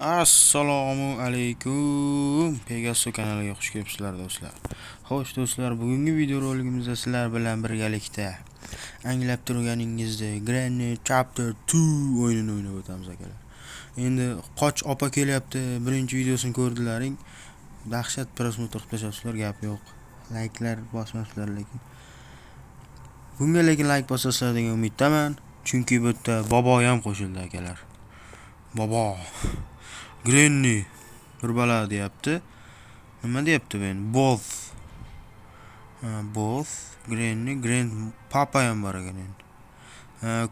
Assalomu alaykum. Pegasus kanaliga xush kelibsizlar do'stlar. Xo'sh do'stlar, bugungi videorolikimizda sizlar bilan birgalikda anglab turganingizdek Granny Chapter 2 o'yinini o'ynab o'tamiz akalar. Endi qoch opa kelyapti. Birinchi videosini ko'rdilaring. Dahshat prosmotr qilib tashlasizlar, gap yo'q. Like'lar bosmasizlar lekin. Bunga lekin like bosasizlar degan umiddaman, chunki bu yerda bobo ham qo'shildi akalar. Bobo Granny bir bala deyapti. Nima deyapti men? Both. Both Granny, Papa ham bor ekan endi.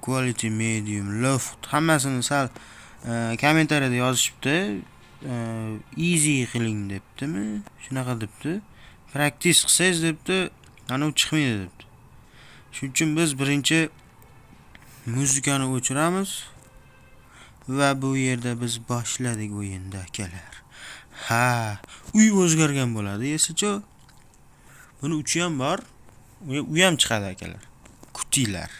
Quality medium, low. Hammasini sal kommentariyada yozishibdi. Easy qiling debdimi? Shunaqa debdi. Practice qilsangiz debdi, ana u chiqmaydi debdi. Shuning uchun biz birinchi muzikani o'chiramiz. Va bu yerda biz boshladik o'yinda akalar. Uy o'zgargan bo'ladi, esicha. Buni uchi ham bor. U ham chiqadi akalar. Kutilar.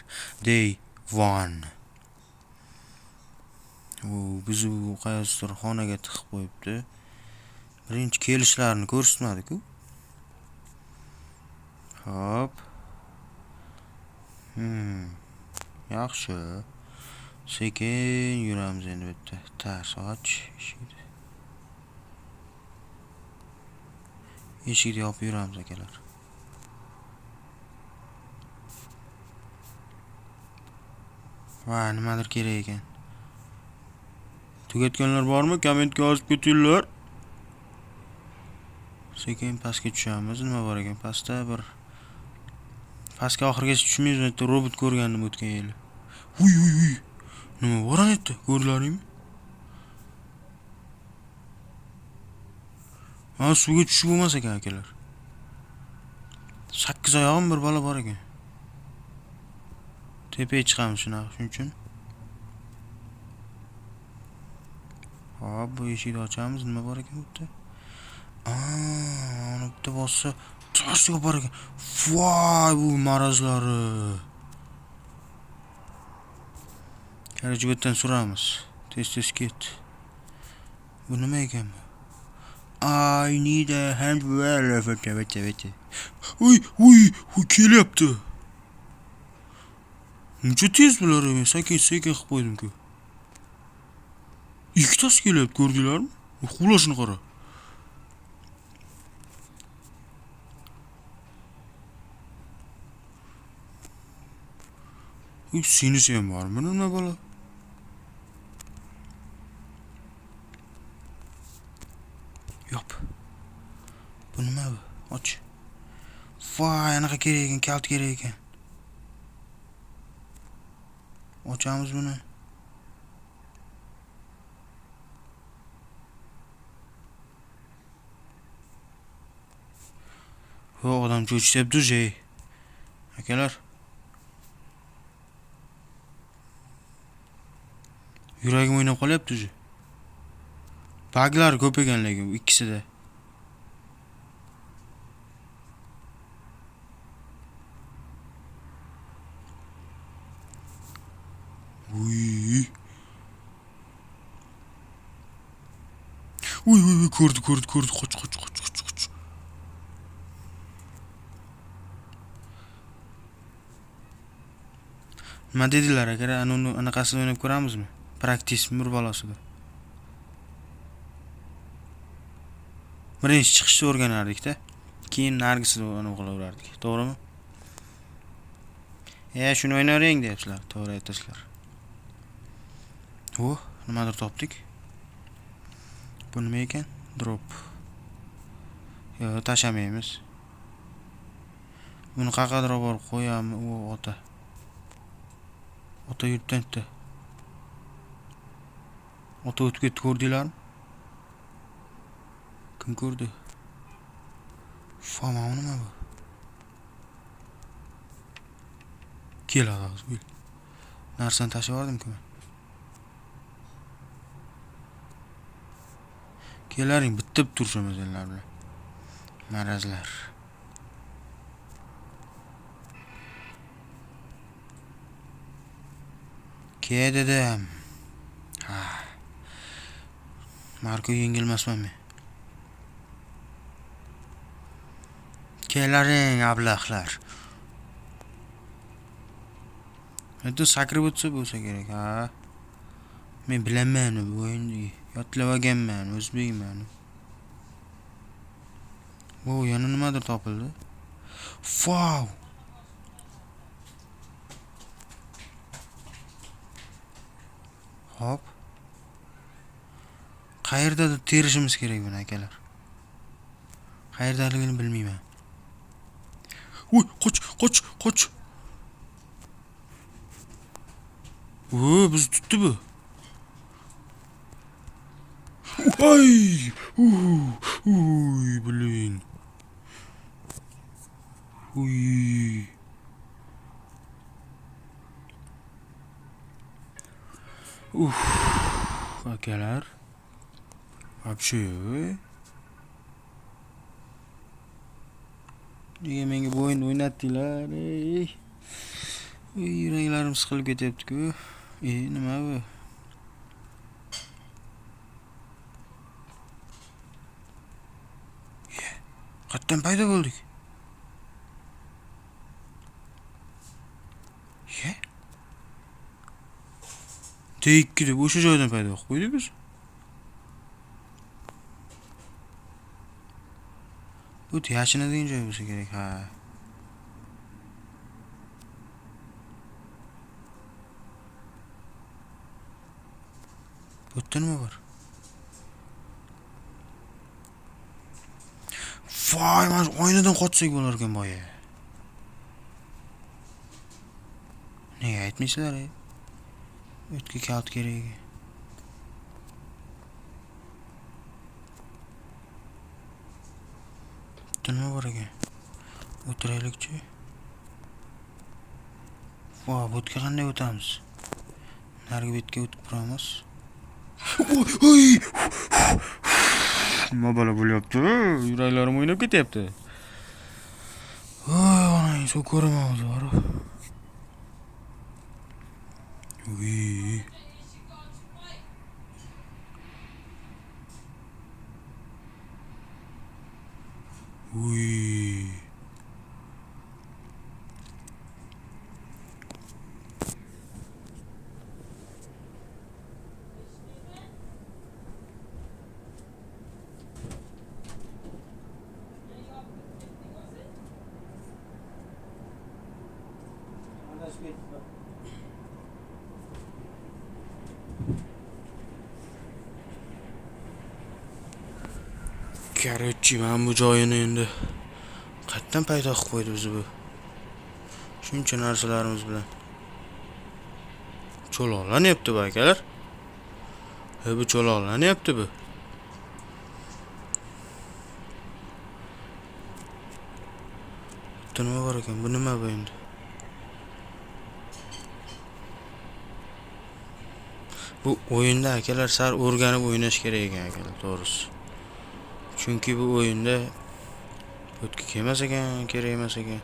Day 1. Biz bu qaysidir xonaga tiqib qo'yibdi. Birinchi kelishlarini ko'rsatmadi-ku. Hop. Yaxshi. Sekin yuramiz endi bu yerda. Tars och eshikni. Eshikni yopib yuramiz akalar. Va nimadir kerak ekan. Tugatganlar bormi? Kommentga yozib ketinglar. Sekin pastga tushamiz. Nima bor ekan? Pastda bir pastga oxirgacha tushmaymiz. Bitta robot ko'rgandim o'tgan yili. Uy. Nima bor edi? Ko'rdilaringmi? Suvga tushib bo'lmas ekan akalar. 8 oyog'im bir bola bor ekan. Tepaga chiqamiz shuning uchun. Hop, bu eshikni ochamiz. Nima bor ekan bu yerda? Ana bitta bossa tarsiga bor ekan. Voy, bu marazlari. Qarajib o'tdan suramiz. Tez ket. Bu nima ekan bu? I need a hand well. Vete. Uy, kelyapti. Muncha tez bular ekan. Sekin qilib qo'ydim-ku. Ikkitasi kelyapti, ko'rdinglarmi? Xulosini qara. Sinisi ham bormi? Nima bola? Yop. Bu nima bu? Och. Voy, anaqa kerak ekan, kalt kerak ekan. Ochamiz buni. Odam cho'chishyapti-ji. Akalar. Yuragim o'ynab qolyapti-ji. Baglar ko'p ekan lekin ikkisida. Uy, ko'rdi. Qoch. Nima dedilar aka? Anaqasini o'ynab ko'ramizmi? Practice bir balosida. Birinchi chiqishni o'rganardik-da. Keyin nargisini o'qilaverardik. To'g'rimi? Shuni o'ynayvering deyapsizlar. To'g'ri aytasizlar. Nimadir topdik. Bu nima ekan? Drop. Tashamaymiz. Buni qayergadir olib qo'yamiz. Ota yurtda. Ota o'tib ketdi, ko'rdinglarmi? Kim ko'rdi? Nima bu? Keladi. Narsani tashlab yubordim-ku men. Kelaring, bitta turishimiz elinlar bilan. Marazlar. Ke dedim. Marko yengilmasman men. Kelaring ablahlar. Endi sakrib o'tsa bo'lsa kerak, ha. Men bilaman bu o'yinni. Yodlab olganman, o'zbekman. O, yana nimadir topildi. Wow! Hop. Qayerdadir terishimiz kerak buni akalar. Qayerdaligini bilmayman. Uy, qoch. O, bizni tutdi bu. Ay! Uy, blin. Uy. Akalar. Вообще. Nega menga bu o'yinni o'ynatdinglar? Yuraklarim siqilib ketyapti-ku. Nima bu? Qayerdan paydo bo'ldik? T2 deb o'sha joydan paydo bo'lib qo'ydik biz. Bu yashinadigan joy bo'lsa kerak, ha. Bu yerda nima bor? Voy, mana shu oynadan qochsak bo'lar ekan boya. Nega aytmaysizlar, O'tga kalt kerak. Nima bor ekan? O'tiraylikchi. Voy, bu yerga qanday o'tamiz? Narigi betga o'tib turamiz. Oy! Nima bo'la bo'lyapti? Yuraklarim o'ynab ketyapti. Voy, onang suv ko'rmayapti, bor. Uy. Короче, men bu joyini endi qayerdan paydo qilib qo'ydi bizni bu? Shuncha narsalarimiz bilan. Cho'loqlanyapti bu akalar. Bu cho'loqlanyapti bu. Nima bor ekan? Bu nima bu endi? Bu o'yinda akalar sal o'rganib o'ynash kerak ekan akalar, to'g'risi. Chunki bu o'yinda o'tga kelmas ekan, kerak emas ekan.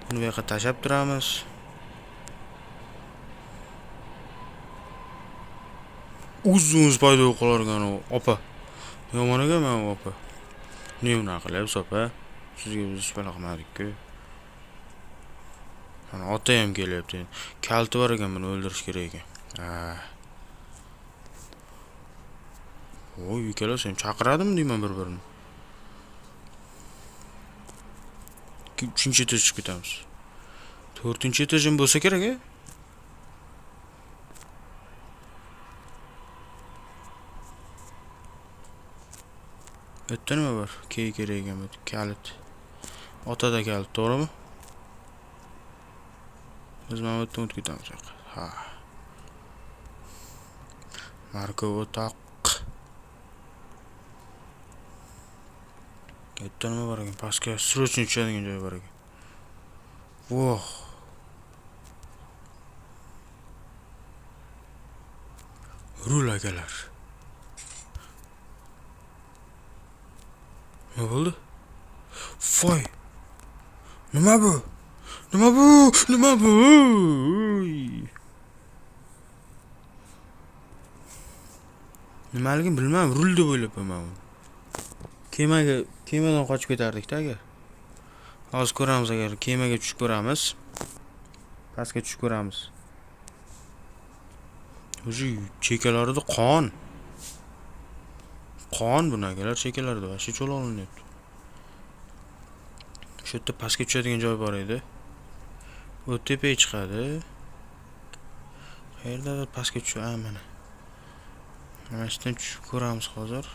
Buni bu yoqqa tashab turamiz. Uzun paydo qolar ekan u opa. Yomon ekan men opa. Ne unaqa qilyapsiz opa? Sizga biz hech qanaqa qilmadik-ku. Mana ota ham kelyapti. Kalti bor ekan, buni o'ldirish kerak ekan. Voy, ikkalasi ham chaqiradim deyman bir-birini. 3-chi etaj chiqib ketamiz. 4-chi etajim bo'lsa kerak-a? Yerda nima bor? Kerak ekan bu kalit. Otada kalit, to'g'rimi? Biz mana bu yerdan o'tib ketamiz. Ha. Marko o'toq. Yerda nima bor ekan? Pastga srochni tushadigan joy bor ekan. Voh. Rul akalar. Nima bo'ldi? Voy. Nima bu? Nima bu? Nima bu? Nimaligini bilmadim, rul deb o'ylabman uni. Kemadan qochib ketardik-da agar. Hozir ko'ramiz, agar kemaga tushib ko'ramiz. Pastga tushib ko'ramiz. O'zi chekalarida qon. Qon bunaqalar chekalarida vashi cho'la olinyapti. Shu yerda pastga tushadigan joy bor edi. U tepaga chiqadi. Qayerdadir pastga tushadi, mana. Mana shundan tushib ko'ramiz hozir.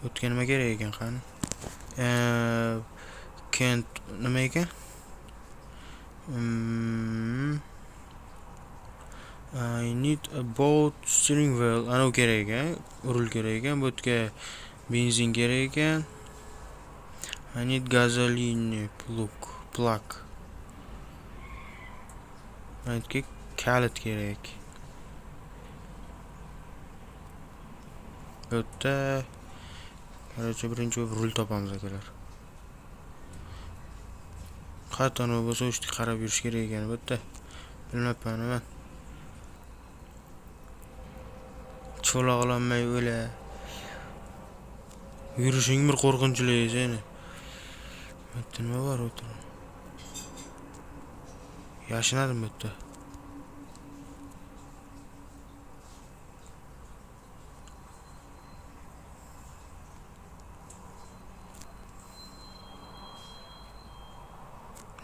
O'tga nima kerak ekan qani? Kent nima ekan? I need a boat steering wheel. Ana u kerak ekan, rul kerak ekan, bu yerga benzin kerak ekan. I need gasoline plug. Aytga kalit kerak. Bu yerda birinchi rul topamiz akalar. Qatana bo'lsa o'shga qarab yurish kerak ekan bu yerda. Bilmabman men. Cho'la ololmay o'la. Yurishing bir qo'rqinchli seni. Bu yerda nima bor o'tir? Yashinadim bu yerda.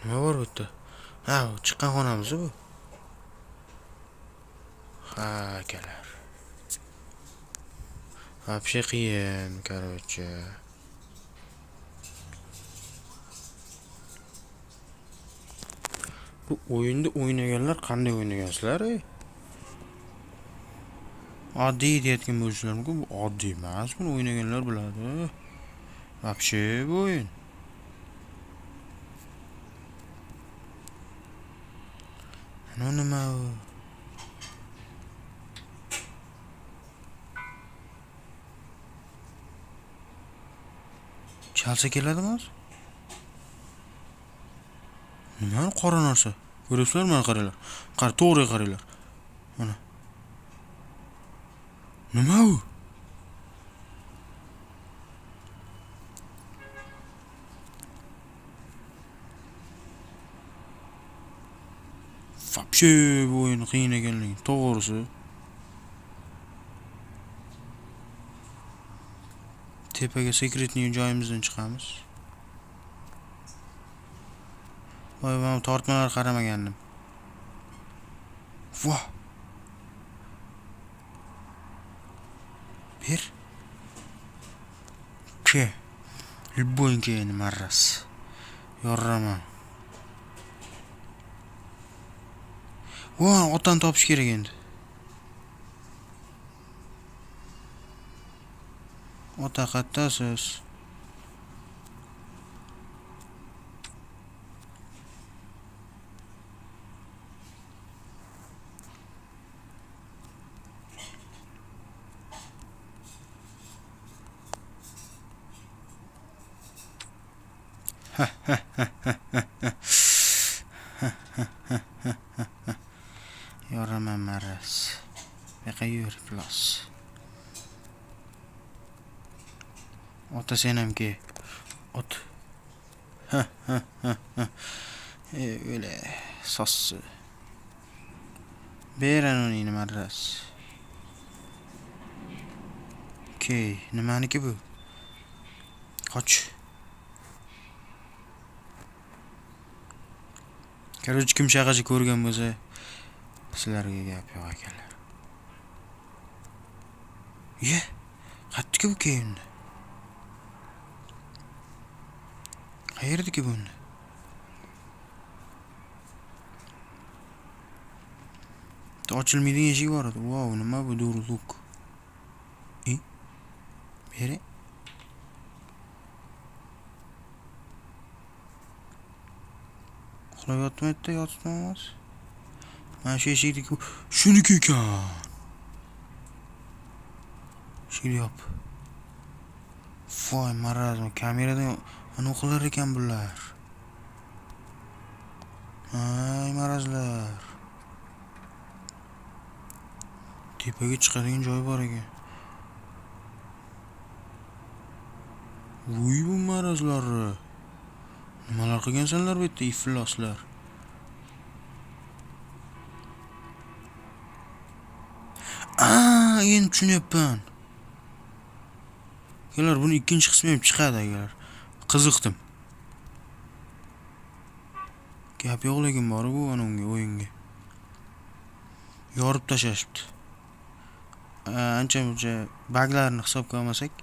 Nima bor bu yerda? Ha, chiqqan xonamiz bu. Ha, akalar. Вообще qiyin, короче. Bu o'yinni o'ynaganlar qanday o'ynagansizlar? Oddiy deyotgan bo'lishlar mumkin, bu oddiy emas, buni o'ynaganlar biladi. Вообще bu o'yin. Nima u? Chalsa keladimi hozir? Nima qora narsa? Ko'ryapsizlarmi, mana qaranglar. To'g'riga qaranglar. Mana. Nima u? Вообще bu o'yin qiyin ekanligi to'g'risi. Tepaga sekretning joyimizdan chiqamiz. Voy, men tortmalar qaramagandim. Voh. Bir. Ke. Любойники nima ras. Yoraman. Voh, otdan topish kerak endi. Ota qattasiz. Yoraman maras. Yoqa yur plus. Ota sen ham ke. Ot. Öyle sassı. Beren onu yine maras. Okey, nimaniki bu? Qoch. Короче, kim shaqacha ko'rgan bo'lsa, sizlarga gap yo'q ekanlar. Ye, qayerdiki bu keyindi? Qayerdiki buni? Ochilmaydigan eshik bor edi. Wow, nima bu durluk? Beri. Uxlab yotmaydi, yotibmiz. Mana shu eshikdagi shuniki ekan. Shuni yop. Voy, marazm, kameradan ana o'qilar ekan bular. Ay, marazlar. tepaga chiqadigan joy bor ekan. Voy bu marazlari. Nimalar qilgansanlar bu yerda ifloslar? Endi tushunyapman. Kelar buni ikkinchi qismi ham chiqadi agar. Qiziqdim. Gap yo'q lekin bor bu unga o'yinga. Yorib tashashibdi. Ancha-muncha baglarni hisobga olmasak,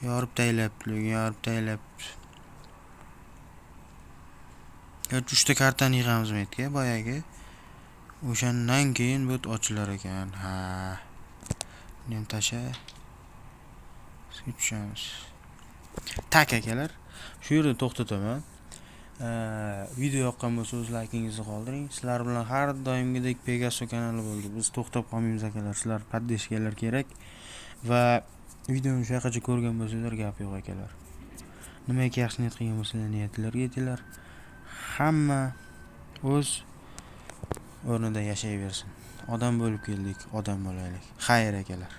yorib taylab. 3 ta kartani yig'amiz metga boyagi. O'shandan keyin bu ochilar ekan. Buni ham tasha. Tushamiz. Tak akalar. Shu yerda to'xtataman. Video yoqqan bo'lsa o'z laykingizni qoldiring. Sizlar bilan har doimgidek Pegaso kanali bo'ldi. Biz to'xtab qolmaymiz akalar. Sizlar podдержкалар kerak va videoni shu yoqqacha ko'rgan bo'lsanglar gap yo'q akalar. Nimaga yaxshi niyat qilgan bo'lsanglar niyatlarga yetinglar. Hamma o'z o'rnida yashayversin. Odam bo'lib keldik, odam bo'laylik. Xayr akalar.